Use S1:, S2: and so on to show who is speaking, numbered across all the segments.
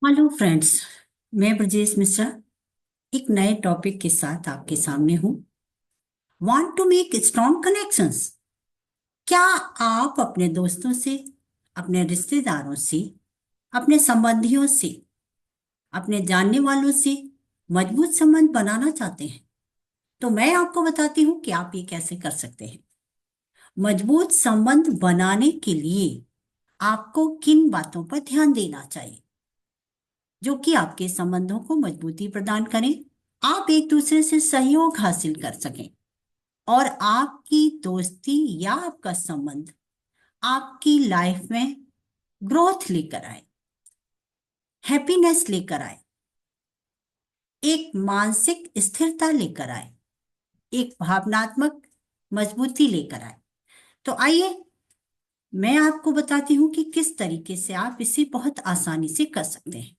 S1: Hello friends. मैं ब्रजेश मिश्रा एक नए टॉपिक के साथ आपके सामने हूँ। Want to make strong connections. क्या आप अपने दोस्तों से, अपने रिश्तेदारों से, अपने संबंधियों से, अपने जानने वालों से मजबूत संबंध बनाना चाहते हैं? तो मैं आपको बताती हूँ कि आप ये कैसे कर सकते हैं। मजबूत संबंध बनाने के लिए आपको किन बातों पर ध्यान देना चाहिए जो कि आपके संबंधों को मजबूती प्रदान करें, आप एक दूसरे से सहयोग हासिल कर सकें और आपकी दोस्ती या आपका संबंध आपकी लाइफ में ग्रोथ लेकर आए, हैप्पीनेस लेकर आए, एक मानसिक स्थिरता लेकर आए, एक भावनात्मक मजबूती लेकर आए। तो आइए मैं आपको बताती हूँ कि किस तरीके से आप इसे बहुत आसानी से कर सकते हैं।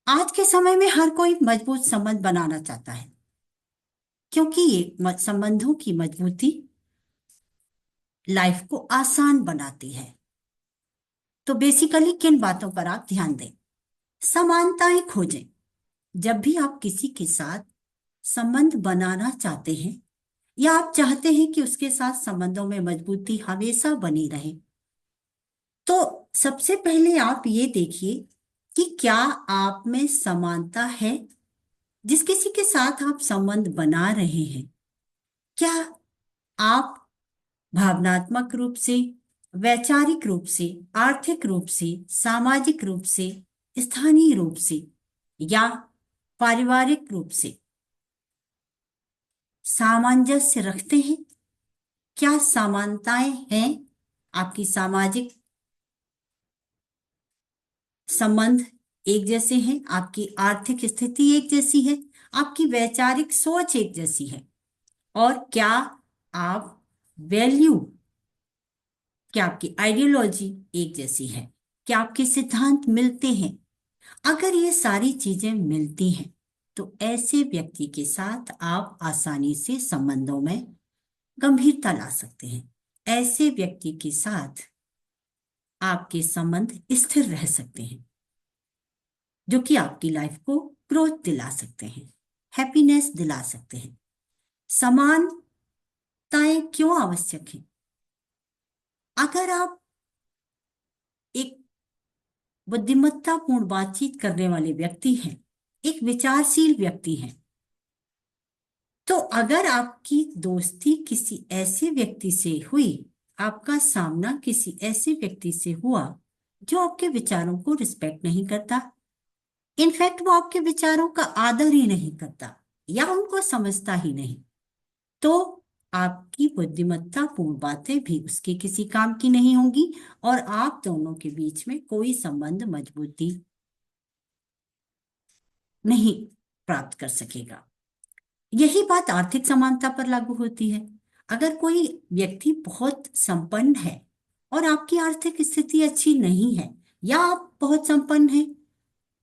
S1: आज के समय में हर कोई मजबूत संबंध बनाना चाहता है क्योंकि ये संबंधों की मजबूती लाइफ को आसान बनाती है। तो बेसिकली किन बातों पर आप ध्यान दें? समानताएं खोजें। जब भी आप किसी के साथ संबंध बनाना चाहते हैं या आप चाहते हैं कि उसके साथ संबंधों में मजबूती हमेशा बनी रहे, तो सबसे पहले आप ये देखिए कि क्या आप में समानता है। जिस किसी के साथ आप संबंध बना रहे हैं, क्या आप भावनात्मक रूप से, वैचारिक रूप से, आर्थिक रूप से, सामाजिक रूप से, स्थानीय रूप से या पारिवारिक रूप से सामंजस्य रखते हैं? क्या समानताएं हैं? आपकी सामाजिक संबंध एक जैसे हैं, आपकी आर्थिक स्थिति एक जैसी है, आपकी वैचारिक सोच एक जैसी है, और क्या आप वैल्यू, क्या आपकी आइडियोलॉजी एक जैसी है, क्या आपके सिद्धांत मिलते हैं? अगर ये सारी चीजें मिलती हैं तो ऐसे व्यक्ति के साथ आप आसानी से संबंधों में गंभीरता ला सकते हैं। ऐसे व्यक्ति के साथ आपके संबंध स्थिर रह सकते हैं जो कि आपकी लाइफ को ग्रोथ दिला सकते हैं, हैप्पीनेस दिला सकते हैं। समानताएं क्यों आवश्यक है? अगर आप एक बुद्धिमत्तापूर्ण बातचीत करने वाले व्यक्ति हैं, एक विचारशील व्यक्ति हैं, तो अगर आपकी दोस्ती किसी ऐसे व्यक्ति से हुई, आपका सामना किसी ऐसे व्यक्ति से हुआ जो आपके विचारों को रिस्पेक्ट नहीं करता, इनफैक्ट वो आपके विचारों का आदर ही नहीं करता या उनको समझता ही नहीं, तो आपकी बुद्धिमत्तापूर्ण बातें भी उसके किसी काम की नहीं होंगी और आप दोनों के बीच में कोई संबंध मजबूती नहीं प्राप्त कर सकेगा। यही बात आर्थिक समानता पर लागू होती है। अगर कोई व्यक्ति बहुत संपन्न है और आपकी आर्थिक स्थिति अच्छी नहीं है, या आप बहुत संपन्न हैं,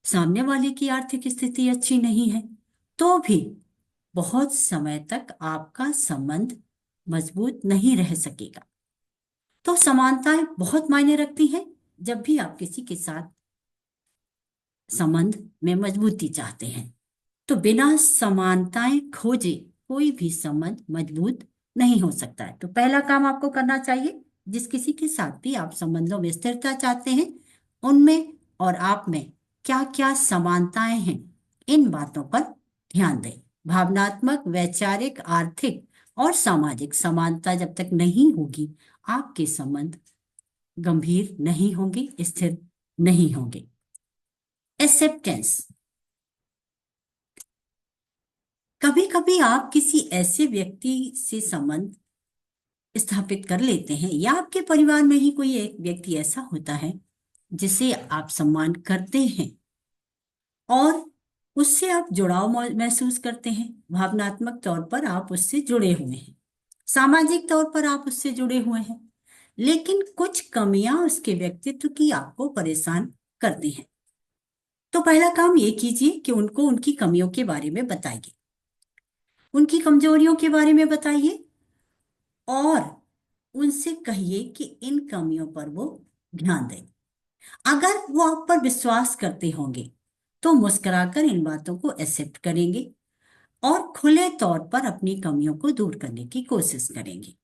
S1: सामने वाले की आर्थिक स्थिति अच्छी नहीं है, तो भी बहुत समय तक आपका संबंध मजबूत नहीं रह सकेगा। तो समानताएं बहुत मायने रखती हैं जब भी आप किसी के साथ संबंध में मजबूती चाहते हैं। तो बिना समानताएं खोजे कोई भी संबंध मजबूत नहीं हो सकता है। तो पहला काम आपको करना चाहिए, जिस किसी के साथ भी आप संबंधों में स्थिरता चाहते हैं, उनमें और आप में क्या क्या समानताएं हैं, इन बातों पर ध्यान दें। भावनात्मक, वैचारिक, आर्थिक और सामाजिक समानता जब तक नहीं होगी, आपके संबंध गंभीर नहीं होंगे, स्थिर नहीं होंगे। एक्सेप्टेंस। कभी कभी आप किसी ऐसे व्यक्ति से संबंध स्थापित कर लेते हैं या आपके परिवार में ही कोई एक व्यक्ति ऐसा होता है जिसे आप सम्मान करते हैं और उससे आप जुड़ाव महसूस करते हैं। भावनात्मक तौर पर आप उससे जुड़े हुए हैं, सामाजिक तौर पर आप उससे जुड़े हुए हैं, लेकिन कुछ कमियां उसके व्यक्तित्व की आपको परेशान करती हैं। तो पहला काम ये कीजिए कि उनको उनकी कमियों के बारे में बताइए, उनकी कमजोरियों के बारे में बताइए और उनसे कहिए कि इन कमियों पर वो ध्यान दें। अगर वो आप पर विश्वास करते होंगे तो मुस्कुराकर इन बातों को एक्सेप्ट करेंगे और खुले तौर पर अपनी कमियों को दूर करने की कोशिश करेंगे।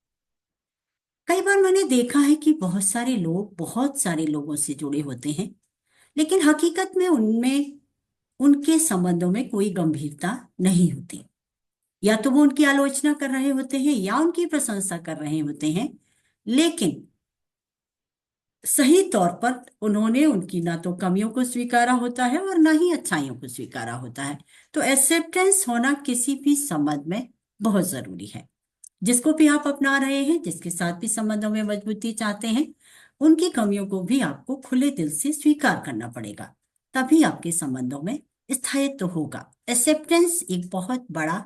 S1: कई बार मैंने देखा है कि बहुत सारे लोग बहुत सारे लोगों से जुड़े होते हैं, लेकिन हकीकत में उनमें उनके संबंधों में कोई गंभीरता नहीं होती। या तो वो उनकी आलोचना कर रहे होते हैं या उनकी प्रशंसा कर रहे होते हैं, लेकिन सही तौर पर उन्होंने उनकी ना तो कमियों को स्वीकारा होता है और ना ही अच्छाइयों को स्वीकारा होता है। तो एक्सेप्टेंस होना किसी भी संबंध में बहुत जरूरी है। जिसको भी आप अपना रहे हैं, जिसके साथ भी संबंधों में मजबूती चाहते हैं, उनकी कमियों को भी आपको खुले दिल से स्वीकार करना पड़ेगा, तभी आपके संबंधों में स्थायित्व होगा। एक्सेप्टेंस एक बहुत बड़ा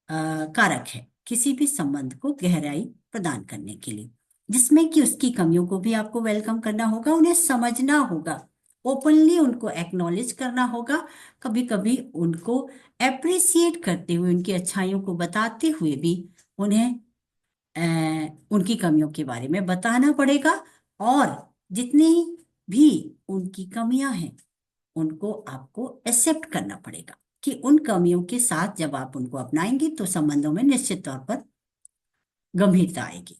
S1: कारक है किसी भी संबंध को गहराई प्रदान करने के लिए, जिसमें कि उसकी कमियों को भी आपको वेलकम करना होगा, उन्हें समझना होगा, ओपनली उनको एक्नॉलेज करना होगा, कभी कभी उनको अप्रिसिएट करते हुए, उनकी अच्छाइयों को बताते हुए भी उन्हें उनकी कमियों के बारे में बताना पड़ेगा। और जितनी भी उनकी कमियां हैं उनको आपको एक्सेप्ट करना पड़ेगा कि उन कमियों के साथ जब आप उनको अपनाएंगे तो संबंधों में निश्चित तौर पर गंभीरता आएगी।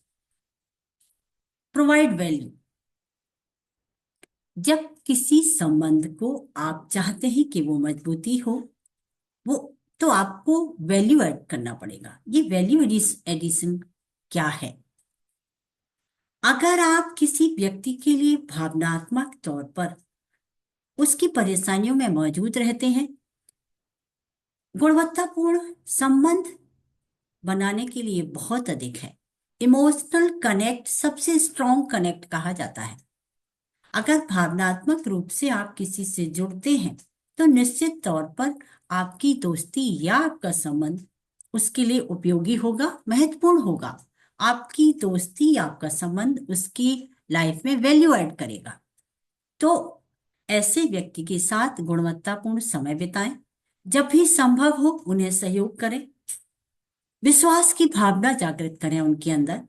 S1: Provide value. जब किसी संबंध को आप चाहते हैं कि वो मजबूती हो, वो तो आपको वैल्यू ऐड करना पड़ेगा। ये वैल्यू एडिशन क्या है? अगर आप किसी व्यक्ति के लिए भावनात्मक तौर पर उसकी परेशानियों में मौजूद रहते हैं, गुणवत्तापूर्ण संबंध बनाने के लिए बहुत अधिक है। इमोशनल कनेक्ट सबसे स्ट्रॉन्ग कनेक्ट कहा जाता है। अगर भावनात्मक रूप से आप किसी से जुड़ते हैं तो निश्चित तौर पर आपकी दोस्ती या आपका संबंध उसके लिए उपयोगी होगा, महत्वपूर्ण होगा। आपकी दोस्ती या आपका संबंध उसकी लाइफ में वैल्यू ऐड करेगा। तो ऐसे व्यक्ति के साथ गुणवत्तापूर्ण समय बिताएं। जब भी संभव हो उन्हें सहयोग करें, विश्वास की भावना जागृत करें उनके अंदर,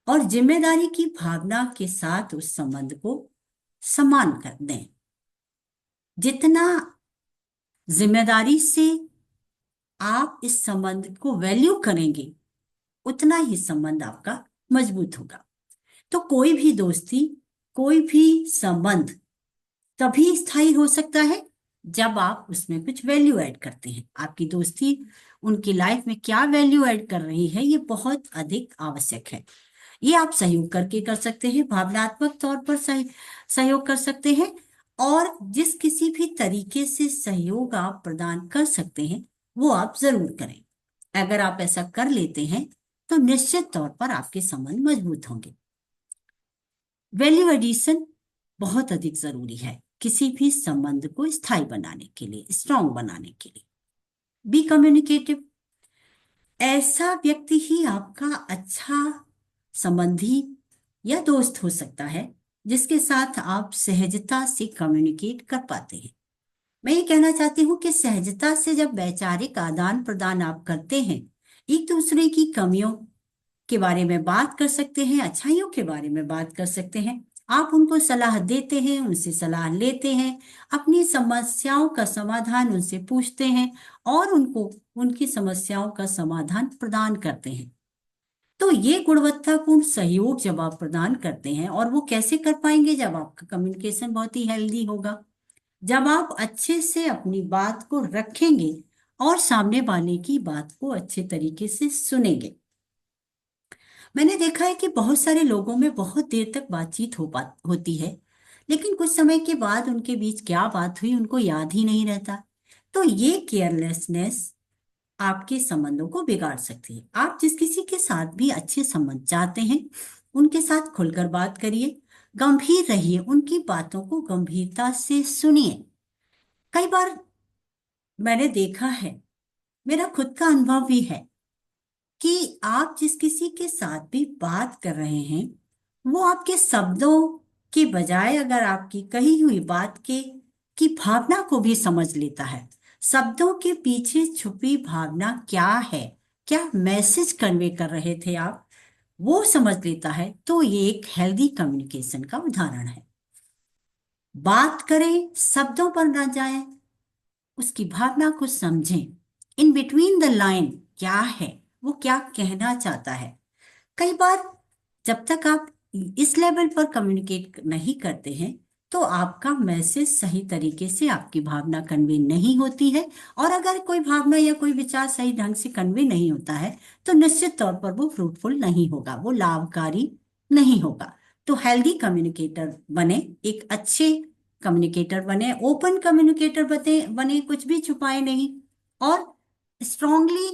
S1: और जिम्मेदारी की भावना के साथ उस संबंध को सम्मान कर दें। जितना जिम्मेदारी से आप इस संबंध को वैल्यू करेंगे उतना ही संबंध आपका मजबूत होगा। तो कोई भी दोस्ती, कोई भी संबंध तभी स्थायी हो सकता है जब आप उसमें कुछ वैल्यू ऐड करते हैं। आपकी दोस्ती उनकी लाइफ में क्या वैल्यू ऐड कर रही है, ये बहुत अधिक आवश्यक है। ये आप सहयोग करके कर सकते हैं, भावनात्मक तौर पर सहयोग कर सकते हैं, और जिस किसी भी तरीके से सहयोग आप प्रदान कर सकते हैं वो आप जरूर करें। अगर आप ऐसा कर लेते हैं तो निश्चित तौर पर आपके संबंध मजबूत होंगे। वैल्यू एडिशन बहुत अधिक जरूरी है किसी भी संबंध को स्थायी बनाने के लिए, स्ट्रांग बनाने के लिए। Be communicative. ऐसा व्यक्ति ही आपका अच्छा संबंधी या दोस्त हो सकता है जिसके साथ आप सहजता से कम्युनिकेट कर पाते हैं। मैं ये कहना चाहती हूँ कि सहजता से जब वैचारिक आदान प्रदान आप करते हैं, एक दूसरे की कमियों के बारे में बात कर सकते हैं, अच्छाइयों के बारे में बात कर सकते हैं, आप उनको सलाह देते हैं, उनसे सलाह लेते हैं, अपनी समस्याओं का समाधान उनसे पूछते हैं और उनको उनकी समस्याओं का समाधान प्रदान करते हैं। तो ये गुणवत्तापूर्ण सहयोग जब आप प्रदान करते हैं, और वो कैसे कर पाएंगे? जब आपका कम्युनिकेशन बहुत ही हेल्दी होगा, जब आप अच्छे से अपनी बात को रखेंगे और सामने वाले की बात को अच्छे तरीके से सुनेंगे। मैंने देखा है कि बहुत सारे लोगों में बहुत देर तक बातचीत होती है, लेकिन कुछ समय के बाद उनके बीच क्या बात हुई उनको याद ही नहीं रहता। तो ये केयरलेसनेस आपके संबंधों को बिगाड़ सकती है। आप जिस किसी के साथ भी अच्छे संबंध चाहते हैं उनके साथ खुलकर बात करिए, गंभीर रहिए, उनकी बातों को गंभीरता से सुनिए। कई बार मैंने देखा है, मेरा खुद का अनुभव भी है, कि आप जिस किसी के साथ भी बात कर रहे हैं वो आपके शब्दों के बजाय अगर आपकी कही हुई बात के की भावना को भी समझ लेता है, शब्दों के पीछे छुपी भावना क्या है, क्या मैसेज कन्वे कर रहे थे आप, वो समझ लेता है, तो ये एक हेल्दी कम्युनिकेशन का उदाहरण है। बात करें, शब्दों पर ना जाएं, उसकी भावना को समझें। इन बिटवीन द लाइन क्या है, वो क्या कहना चाहता है। कई बार जब तक आप इस लेवल पर कम्युनिकेट नहीं करते हैं तो आपका मैसेज सही तरीके से, आपकी भावना कन्वे नहीं होती है। और अगर कोई भावना या कोई विचार सही ढंग से कन्वे नहीं होता है तो निश्चित तौर पर वो फ्रूटफुल नहीं होगा, वो लाभकारी नहीं होगा। तो हेल्दी कम्युनिकेटर बने, एक अच्छे कम्युनिकेटर बने, ओपन कम्युनिकेटर बने, कुछ भी छुपाए नहीं, और स्ट्रांगली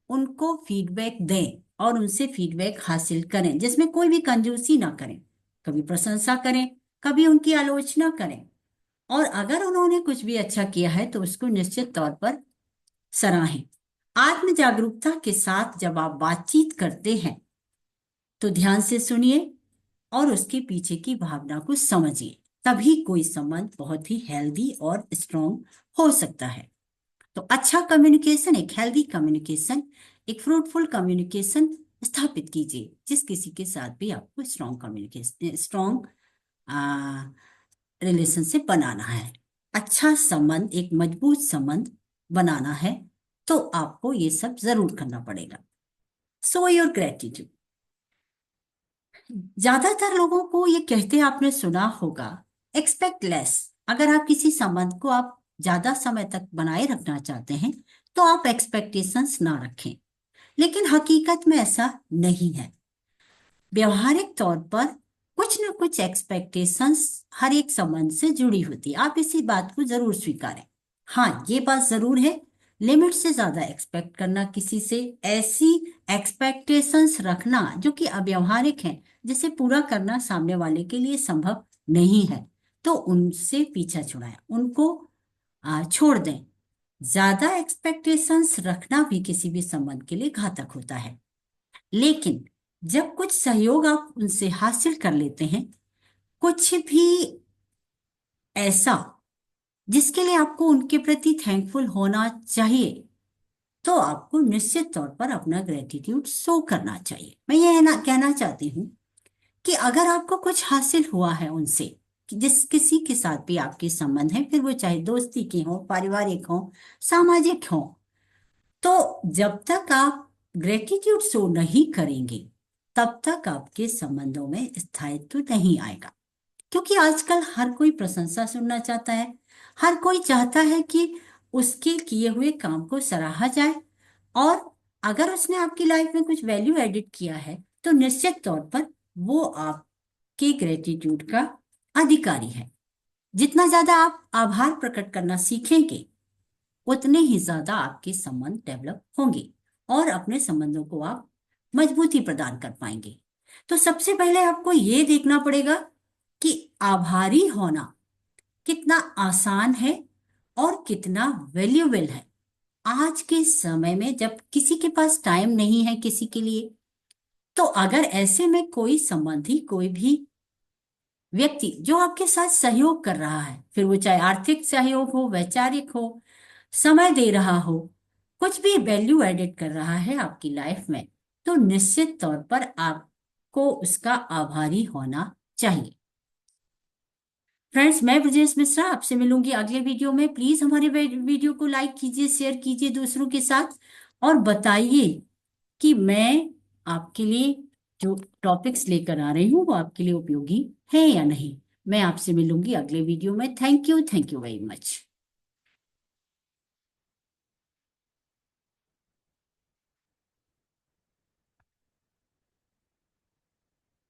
S1: उनको फीडबैक दें और उनसे फीडबैक हासिल करें, जिसमें कोई भी कंजूसी ना करें। कभी प्रशंसा करें, कभी उनकी आलोचना करें, और अगर उन्होंने कुछ भी अच्छा किया है तो उसको निश्चित तौर पर सराहें। आत्म जागरूकता के साथ जब आप बातचीत करते हैं तो ध्यान से सुनिए और उसके पीछे की भावना को समझिए, तभी कोई संबंध बहुत ही हेल्दी और स्ट्रांग हो सकता है। तो अच्छा कम्युनिकेशन, एक हेल्दी कम्युनिकेशन, एक फ्रूटफुल कम्युनिकेशन स्थापित कीजिए, जिस किसी के साथ भी आपको स्ट्रांग कम्युनिकेशन, स्ट्रांग रिलेशनशिप बनाना है, अच्छा संबंध, एक मजबूत संबंध बनाना है, तो आपको ये सब जरूर करना पड़ेगा। So your gratitude. ज्यादातर लोगों को ये कहते आपने सुना होगा, एक्सपेक्ट लेस। अगर आप किसी संबंध को आप ज्यादा समय तक बनाए रखना चाहते हैं तो आप एक्सपेक्टेशंस ना रखें, लेकिन हकीकत में ऐसा नहीं है। व्यवहारिक तौर पर कुछ न कुछ एक्सपेक्टेशंस हर एक संबंध से जुड़ी होती है, आप इसी बात को जरूर स्वीकारें। हाँ, ये बात जरूर है, लिमिट से ज्यादा एक्सपेक्ट करना किसी से, ऐसी एक्सपेक्टेशंस रखना जो कि अव्यवहारिक हैं, जिसे पूरा करना सामने वाले के लिए संभव नहीं है, तो उनसे पीछा छुड़ाएं, उनको छोड़ दें। ज्यादा एक्सपेक्टेशंस रखना भी किसी भी संबंध के लिए घातक होता है। लेकिन जब कुछ सहयोग आप उनसे हासिल कर लेते हैं, कुछ भी ऐसा जिसके लिए आपको उनके प्रति थैंकफुल होना चाहिए, तो आपको निश्चित तौर पर अपना ग्रेटिट्यूड शो करना चाहिए। मैं ये ना कहना चाहती हूँ कि अगर आपको कुछ हासिल हुआ है उनसे, कि जिस किसी के साथ भी आपके संबंध है, फिर वो चाहे दोस्ती के हो, पारिवारिक हो, सामाजिक हो, तो जब तक आप ग्रेटिट्यूड शो नहीं करेंगे तब तक आपके संबंधों में स्थायित्व नहीं आएगा। क्योंकि आजकल हर कोई प्रशंसा सुनना चाहता है, हर कोई चाहता है कि उसके किए हुए काम को सराहा जाए, और अगर उसने आपकी लाइफ में कुछ वैल्यू एडिट किया है तो निश्चित तौर पर वो आपके ग्रेटिट्यूड का अधिकारी है। जितना ज्यादा आप आभार प्रकट करना सीखेंगे उतने ही ज्यादा आपके संबंध डेवलप होंगे और अपने संबंधों को आप मजबूती प्रदान कर पाएंगे। तो सबसे पहले आपको ये देखना पड़ेगा कि आभारी होना कितना आसान है और कितना वैल्यूएबल है। आज के समय में जब किसी के पास टाइम नहीं है किसी के लिए, तो अगर ऐसे में कोई संबंधी, कोई भी व्यक्ति जो आपके साथ सहयोग कर रहा है, फिर वो चाहे आर्थिक सहयोग हो, वैचारिक हो, समय दे रहा हो, कुछ भी वैल्यू एडिट कर रहा है आपकी लाइफ में, तो निश्चित तौर पर आपको उसका आभारी होना चाहिए। फ्रेंड्स, मैं ब्रजेश मिश्रा आपसे मिलूंगी अगले वीडियो में। प्लीज हमारे वीडियो को लाइक कीजिए, शेयर कीजिए दूसरों के साथ, और बताइए कि मैं आपके लिए जो टॉपिक्स लेकर आ रही हूँ वो आपके लिए उपयोगी है या नहीं। मैं आपसे मिलूंगी अगले वीडियो में। Thank you very much.